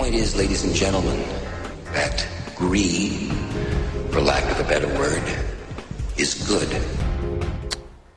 point is, ladies and gentlemen, that greed, for lack of a better word, is good.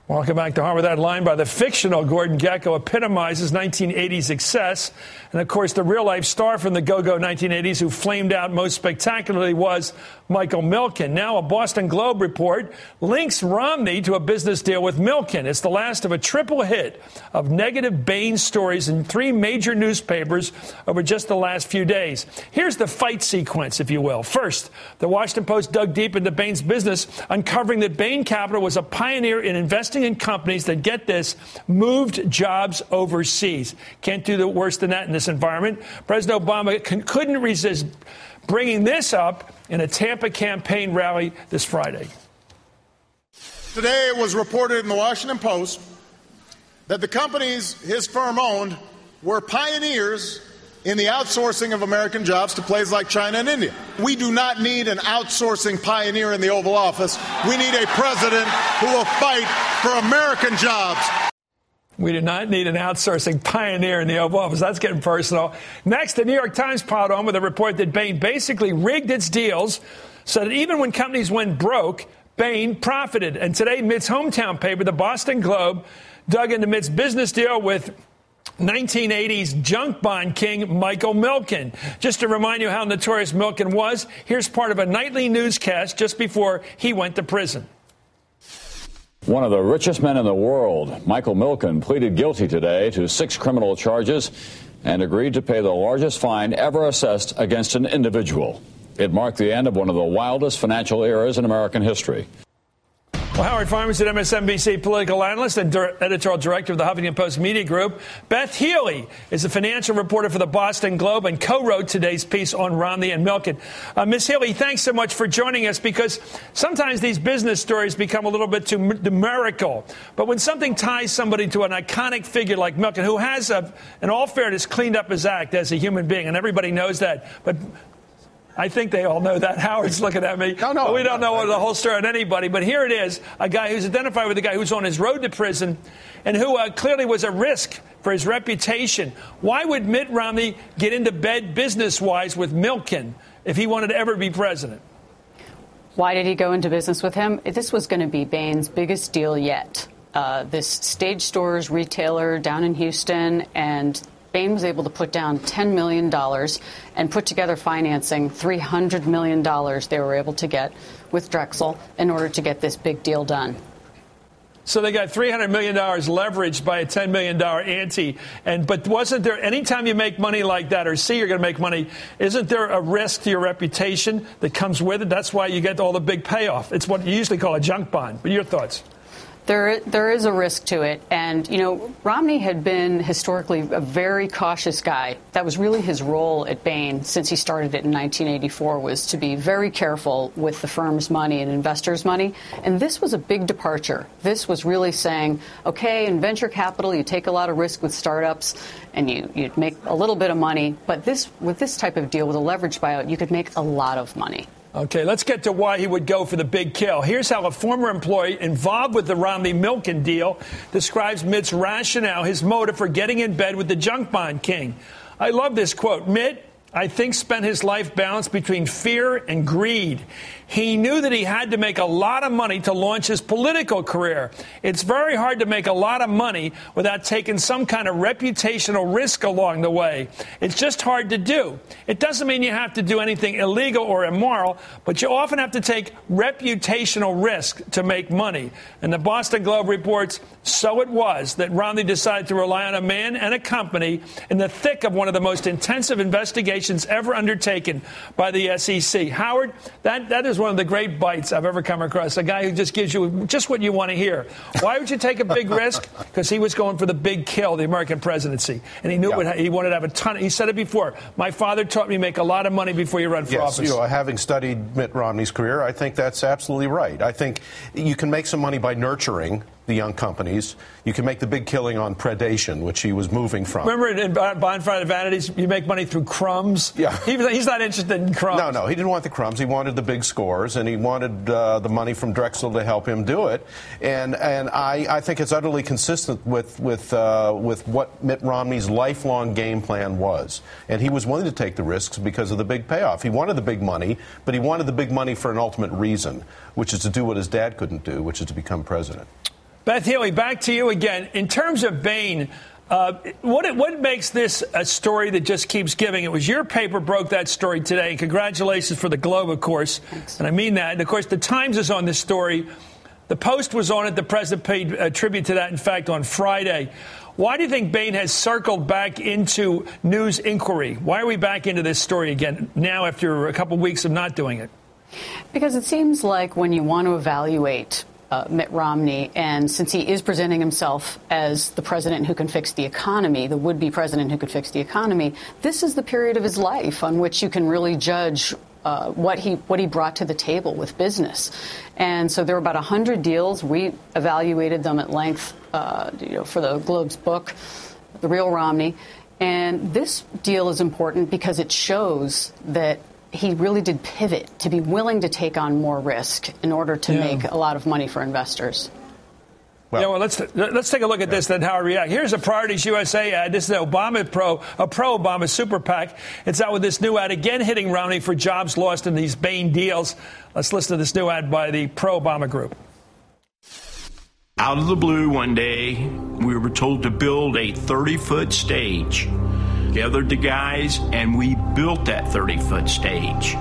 Welcome back to Harm. That line by the fictional Gordon Gekko epitomizes 1980s excess. And, of course, the real-life star from the go-go 1980s who flamed out most spectacularly was Michael Milken. Now a Boston Globe report links Romney to a business deal with Milken. It's the last of a triple hit of negative Bain stories in 3 major newspapers over just the last few days. Here's the fight sequence, if you will. First, the Washington Post dug deep into Bain's business, uncovering that Bain Capital was a pioneer in investing in companies that, get this, moved jobs overseas. Can't do worse than that in this environment. President Obama couldn't resist bringing this up in a Tampa campaign rally this Friday. Today it was reported in the Washington Post that the companies his firm owned were pioneers in the outsourcing of American jobs to places like China and India. We do not need an outsourcing pioneer in the Oval Office. We need a president who will fight for American jobs. We do not need an outsourcing pioneer in the Oval Office. That's getting personal. Next, the New York Times piled on with a report that Bain basically rigged its deals so that even when companies went broke, Bain profited. And today, Mitt's hometown paper, the Boston Globe, dug into Mitt's business deal with 1980s junk bond king Michael Milken. Just to remind you how notorious Milken was, here's part of a nightly newscast just before he went to prison. One of the richest men in the world, Michael Milken, pleaded guilty today to 6 criminal charges and agreed to pay the largest fine ever assessed against an individual. It marked the end of one of the wildest financial eras in American history. Well, Howard Farmer is an MSNBC political analyst and editorial director of the Huffington Post Media Group. Beth Healy is a financial reporter for the Boston Globe and co-wrote today's piece on Romney and Milken. Ms. Healy, thanks so much for joining us, because sometimes these business stories become a little bit too numerical. But when something ties somebody to an iconic figure like Milken, who has, in all fairness, cleaned up his act as a human being, and everybody knows that, but I think they all know that. Howard's looking at me. No, we don't know the whole story on anybody. But here it is, a guy who's identified with a guy who's on his road to prison and who clearly was a risk for his reputation. Why would Mitt Romney get into bed business-wise with Milken if he wanted to ever be president? Why did he go into business with him? This was going to be Bain's biggest deal yet. This Stage Stores retailer down in Houston, and Bain was able to put down $10 million and put together financing, $300 million they were able to get with Drexel in order to get this big deal done. So they got $300 million leveraged by a $10 million ante. But wasn't there, anytime you make money like that or see you're going to make money, isn't there a risk to your reputation that comes with it? That's why you get all the big payoff. It's what you usually call a junk bond. But your thoughts? There is a risk to it. And, you know, Romney had been historically a very cautious guy. That was really his role at Bain since he started it in 1984, was to be very careful with the firm's money and investors' money. And this was a big departure. This was really saying, OK, in venture capital, you take a lot of risk with startups and you make a little bit of money. But with this type of deal, with a leveraged buyout, you could make a lot of money. Okay, let's get to why he would go for the big kill. Here's how a former employee involved with the Romney-Milken deal describes Mitt's rationale, his motive for getting in bed with the junk bond king. I love this quote. Mitt, I think, spent his life balanced between fear and greed. He knew that he had to make a lot of money to launch his political career. It's very hard to make a lot of money without taking some kind of reputational risk along the way. It's just hard to do. It doesn't mean you have to do anything illegal or immoral, but you often have to take reputational risk to make money. And the Boston Globe reports, so it was that Romney decided to rely on a man and a company in the thick of one of the most intensive investigations ever undertaken by the SEC. Howard, that is one of the great bites I've ever come across. A guy who just gives you just what you want to hear. Why would you take a big risk? Because he was going for the big kill, the American presidency. And he knew he wanted to have a ton. He said it before. My father taught me make a lot of money before you run for office. Yes, having studied Mitt Romney's career, I think that's absolutely right. I think you can make some money by nurturing the young companies. You can make the big killing on predation, which he was moving from. Remember in Bonfire of Vanities, you make money through crumbs? Yeah. He's not interested in crumbs. No, he didn't want the crumbs. He wanted the big scores, and he wanted the money from Drexel to help him do it. And I think it's utterly consistent with what Mitt Romney's lifelong game plan was. And he was willing to take the risks because of the big payoff. He wanted the big money, but he wanted the big money for an ultimate reason, which is to do what his dad couldn't do, which is to become president. Beth Healy, back to you again. In terms of Bain, what makes this a story that just keeps giving? It was your paper broke that story today. Congratulations for the Globe, of course. Thanks. And I mean that. And, of course, the Times is on this story. The Post was on it. The president paid a tribute to that, in fact, on Friday. Why do you think Bain has circled back into news inquiry? Why are we back into this story again now after a couple of weeks of not doing it? Because it seems like when you want to evaluate Mitt Romney, and since he is presenting himself as the president who can fix the economy, the would-be president who could fix the economy, this is the period of his life on which you can really judge what he brought to the table with business. And so there were about 100 deals. We evaluated them at length for the Globe's book, The Real Romney. And this deal is important because it shows that he really did pivot to be willing to take on more risk in order to make a lot of money for investors. Well, let's take a look at this, then how I react. Here's a Priorities USA ad. This is a pro-Obama super PAC. It's out with this new ad, again hitting Romney for jobs lost in these Bain deals. Let's listen to this new ad by the pro-Obama group. Out of the blue one day, we were told to build a 30-foot stage. Gathered the guys, and we built that 30-foot stage,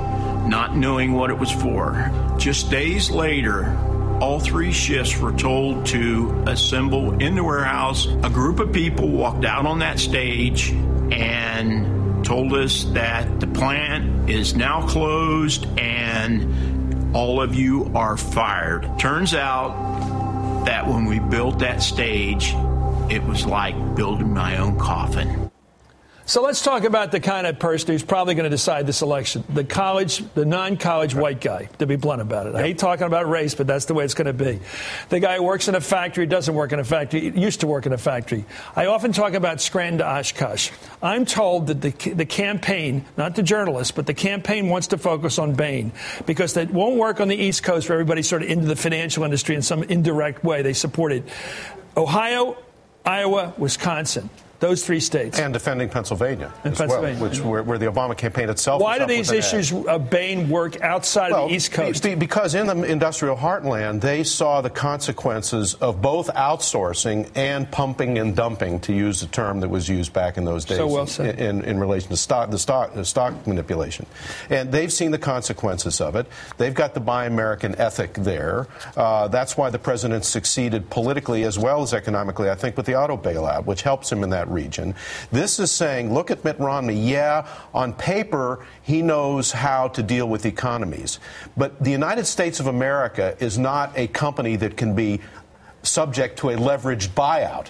not knowing what it was for. Just days later, all three shifts were told to assemble in the warehouse. A group of people walked out on that stage and told us that the plant is now closed and all of you are fired. Turns out that when we built that stage, it was like building my own coffin. So let's talk about the kind of person who's probably going to decide this election, the non-college white guy, to be blunt about it. I hate talking about race, but that's the way it's going to be. The guy who works in a factory, doesn't work in a factory, used to work in a factory. I often talk about Scranton to Oshkosh. I'm told that the campaign, not the journalists, but the campaign wants to focus on Bain because that won't work on the East Coast where everybody's sort of into the financial industry in some indirect way. They support it. Ohio, Iowa, Wisconsin. Those three states. And defending Pennsylvania as well, where the Obama campaign itself Why do these issues of Bain work outside of the East Coast? Because in the industrial heartland, they saw the consequences of both outsourcing and pumping and dumping, to use the term that was used back in those days in relation to stock manipulation. And they've seen the consequences of it. They've got the Buy American ethic there. That's why the president succeeded politically as well as economically, I think, with the auto bailout, which helps him in that region. This is saying, look at Mitt Romney. Yeah, on paper, he knows how to deal with economies. But the United States of America is not a company that can be subject to a leveraged buyout.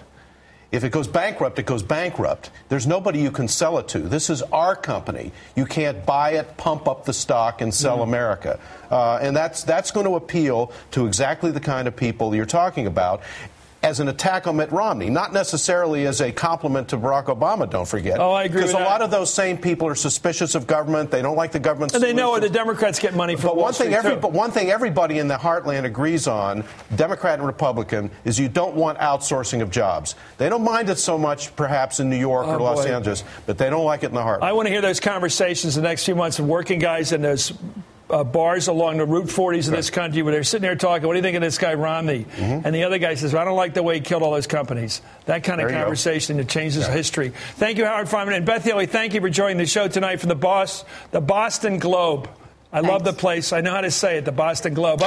If it goes bankrupt, it goes bankrupt. There's nobody you can sell it to. This is our company. You can't buy it, pump up the stock, and sell America. And that's going to appeal to exactly the kind of people you're talking about. As an attack on Mitt Romney, not necessarily as a compliment to Barack Obama, don't forget. Oh, I agree with that. Because a lot of those same people are suspicious of government. They don't like the government solutions. And they know the Democrats get money from Wall Street, But one thing everybody in the heartland agrees on, Democrat and Republican, is you don't want outsourcing of jobs. They don't mind it so much, perhaps, in New York or Los Angeles, but they don't like it in the heartland. I want to hear those conversations the next few months of working guys in those bars along the Route 40s of this country where they're sitting there talking, what do you think of this guy Romney? And the other guy says, well, I don't like the way he killed all those companies. That kind of conversation that changes history. Thank you, Howard Feinman. And Beth Healy, thank you for joining the show tonight from the Boston Globe. I love the place. I know how to say it, the Boston Globe.